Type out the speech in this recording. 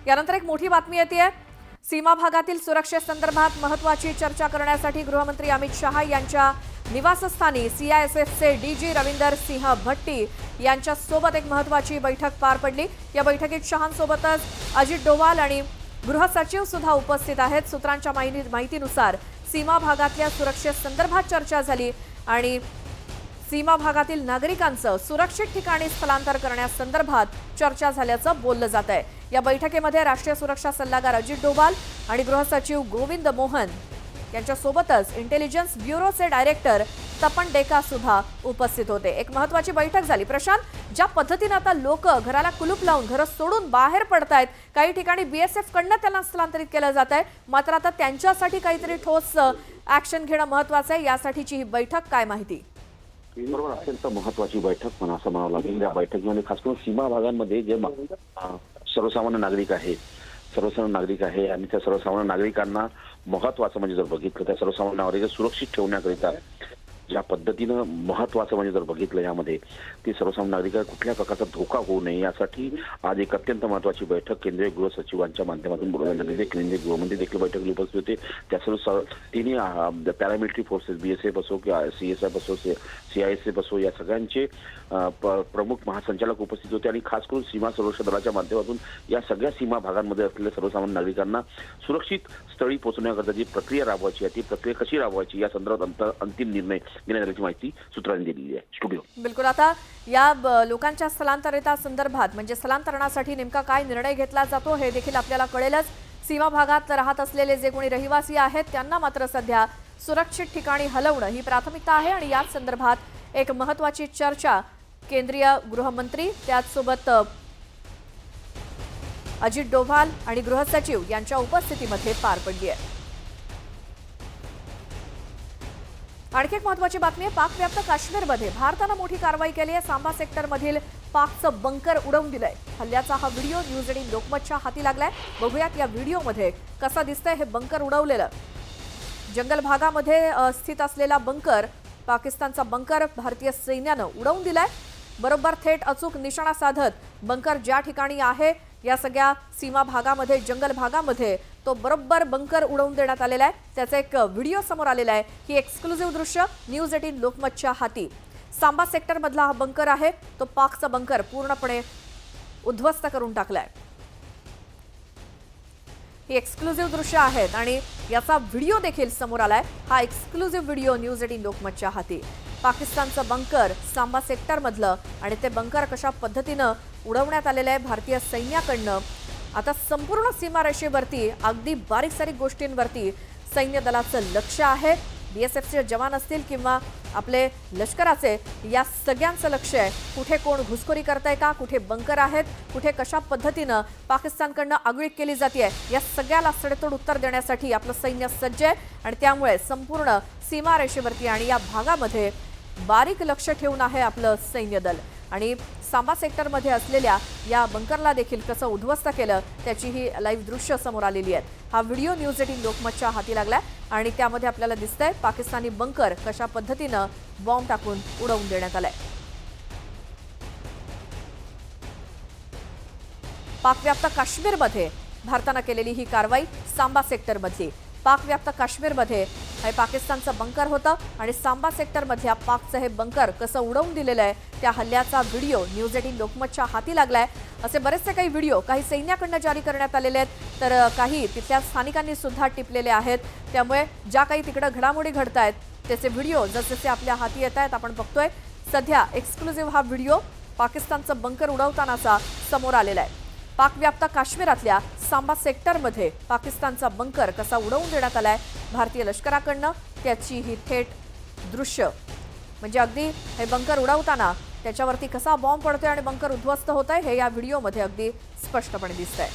यानंतर एक मोठी बातमी येते। सीमा भागातील सुरक्षेसंदर्भात महत्त्वाची चर्चा करण्यासाठी गृहमंत्री अमित शहा यांच्या निवासस्थानी सीआयएसएफचे डीजी रविंदर सिंह भट्टी यांच्या सोबत एक महत्त्वाची बैठक पार पडली। या बैठकीत शहांसोबतच अजित डोवाल आणि गृह सचिव सुद्धा उपस्थित आहेत। सूत्रांच्या माहितीनुसार सीमा भागातल्या सुरक्षेसंदर्भात चर्चा झाली आणि सीमा भागातील नागरिकांचं सुरक्षित ठिकाणी स्थलांतर करण्यासंदर्भात चर्चा झाल्याचं बोललं जात आहे। या बैठकीमध्ये राष्ट्रीय सुरक्षा सल्लागार अजित डोवाल आणि गृह सचिव गोविंद मोहन यांच्यासोबतच इंटेलिजन्स ब्युरोचे डायरेक्टर तपन डेका सुद्धा उपस्थित होते। एक महत्त्वाची बैठक झाली। प्रशांत, ज्या पद्धतीने आता लोक घराला कुलूप लावून घर सोडून बाहेर पडतायत, काही ठिकाणी बीएसएफ कडनं त्यांना स्थलांतरित केलं जात आहे, मात्र आता त्यांच्यासाठी काहीतरी ठोस ऍक्शन घेणं महत्त्वाचं आहे। यासाठीची ही बैठक काय माहिती? बरोबर, अत्यंत महत्वाची बैठक म्हणून असं म्हणावं लागेल। या बैठकीमध्ये खास करून सीमा भागांमध्ये जे सर्वसामान्य नागरिक आहे आणि त्या सर्वसामान्य नागरिकांना महत्वाचं म्हणजे जर बघितलं त्या सर्वसामान्य नागरिक सुरक्षित ठेवण्याकरिता ज्या पद्धतीनं महत्वाचं म्हणजे जर बघितलं यामध्ये ती सर्वसामान्य नागरिकांना कुठल्या प्रकारचा धोका होऊ नये यासाठी आज एक अत्यंत महत्वाची बैठक केंद्रीय गृह सचिवांच्या माध्यमातून बोलवण्यात आली। केंद्रीय गृहमंत्री देखील बैठकीला उपस्थित होते। त्या सर्व तिन्ही पॅरामिलिटरी फोर्सेस बीएसएफ असो किंवा सीएसएफ असो सीआयएसएफ असो या सगळ्यांचे प्रमुख महासंचालक उपस्थित होते आणि खास करून सीमा संरक्षण दलाच्या माध्यमातून या सगळ्या सीमा भागांमध्ये असलेल्या सर्वसामान्य नागरिकांना सुरक्षित स्थळी पोहोचण्याकरता जी प्रक्रिया राबवायची आहे ती प्रक्रिया कशी राबवायची या संदर्भात अंतिम निर्णय घेण्यात आल्याची माहिती सूत्रांनी दिलेली आहे। स्टुडिओ बिलकुल, आता या लोकांच्या स्थलांतरितासंदर्भात म्हणजे स्थलांतरणासाठी नेमका काय निर्णय घेतला जातो हे देखील आपल्याला कळेलच। सीमा भागात राहत असलेले जे कोणी रहिवासी आहेत त्यांना मात्र सध्या सुरक्षित ठिकाणी हलवणं ही प्राथमिकता आहे आणि याच संदर्भात एक महत्त्वाची चर्चा केंद्रीय गृहमंत्री त्याचसोबत अजित डोवाल आणि गृह सचिव यांच्या उपस्थितीमध्ये पार पडली आहे। आणखी एक महत्त्वाची बातमी आहे। पाकव्याप्त काश्मीरमध्ये भारताने मोठी कारवाई केली आहे। सांबा सेक्टरमधील पाकचं बंकर उडवून दिलंय। हल्ल्याचा हा व्हिडिओ न्यूज 18 लोकमतच्या हाती लागलाय। बघूयात या व्हिडिओमध्ये कसं दिसतंय हे बंकर उडवलेलं। जंगल भागामध्ये स्थित असलेला बंकर, पाकिस्तानचा बंकर भारतीय सैन्यानं उडवून दिलाय। बरोबर थेट अचूक निशाणा साधत बंकर ज्या ठिकाणी आहे या सगळ्या सीमा भागामध्ये जंगल भागामध्ये तो बरोबर बंकर उडवून देण्यात आलेला आहे। त्याचा एक व्हिडिओ समोर आलेला आहे। ही एक्सक्लुझिव्ह दृश्य न्यूज 18 लोकमतच्या हाती। सांबा सेक्टर मधला हा बंकर आहे, तो पाकचा बंकर पूर्णपणे उद्ध्वस्त करून टाकलाय। ही एक्सक्लुझिव्ह दृश्य आहेत आणि याचा व्हिडिओ देखील समोर आलाय। हा एक्सक्लुझिव्ह व्हिडिओ न्यूज 18 लोकमतच्या हाती। पाकिस्तानचं बंकर सांबा सेक्टर मधलं आणि ते बंकर कशा पद्धतीनं उडवण्यात आलेलं आहे भारतीय सैन्याकडनं। आता संपूर्ण सीमारेषेवरती अगदी बारीक सारीक गोष्टींवरती सैन्य दलाचं लक्ष आहे। बीएसएफचे जवान असतील किंवा आपले लष्कराचे, या सगळ्यांचं लक्ष आहे कुठे कोण घुसखोरी करताय का, कुठे बंकर आहेत, कुठे कशा पद्धतीनं पाकिस्तानकडनं आगळीक केली जाते, या सगळ्याला सडेतोड उत्तर देण्यासाठी आपलं सैन्य सज्ज आहे आणि त्यामुळे संपूर्ण सीमारेषेवरती आणि या भागामध्ये बारीक लक्ष ठेवून आहे आपलं सैन्य दल। आणि सांबा सेक्टरमध्ये असलेल्या या बंकरला देखील कसं उद्ध्वस्त केलं त्याची ही लाईव्ह दृश्य समोर आलेली आहेत। हा व्हिडिओ न्यूज 18 लोकमतच्या हाती लागलाय आणि त्यामध्ये आपल्याला दिसतंय पाकिस्तानी बंकर कशा पद्धतीनं बॉम्ब टाकून उडवून देण्यात आलाय। पाकव्याप्त काश्मीरमध्ये भारतानं केलेली ही कारवाई सांबा सेक्टरमधली। पाकव्याप्त काश्मीरमध्ये हे पाकिस्तानचं बंकर होतं आणि सांबा सेक्टरमधल्या पाकचं हे बंकर कसं उडवून दिलेलं आहे त्या हल्ल्याचा व्हिडिओ न्यूज 18 लोकमतच्या हाती लागलाय। असे बरेचसे काही व्हिडिओ काही सैन्याकडनं जारी करण्यात आलेले आहेत, तर काही तिथल्या स्थानिकांनी सुद्धा टिपलेले आहेत। त्यामुळे ज्या काही तिकडे घडामोडी घडतायत त्याचे व्हिडिओ जसजसे आपल्या हाती येत आहेत आपण बघतोय। सध्या एक्सक्लुझिव्ह हा व्हिडिओ पाकिस्तानचं बंकर उडवतानाचा समोर आलेला आहे। पाकव्याप्त काश्मीरातल्या सांबा सेक्टरमध्ये पाकिस्तानचा बंकर कसा उडवून देण्यात आलाय भारतीय लष्कराकडनं त्याची ही थेट दृश्य, म्हणजे अगदी हे बंकर उडवताना त्याच्यावरती कसा बॉम्ब पडतोय आणि बंकर उद्ध्वस्त होतंय हे या व्हिडिओमध्ये अगदी स्पष्टपणे दिसतंय।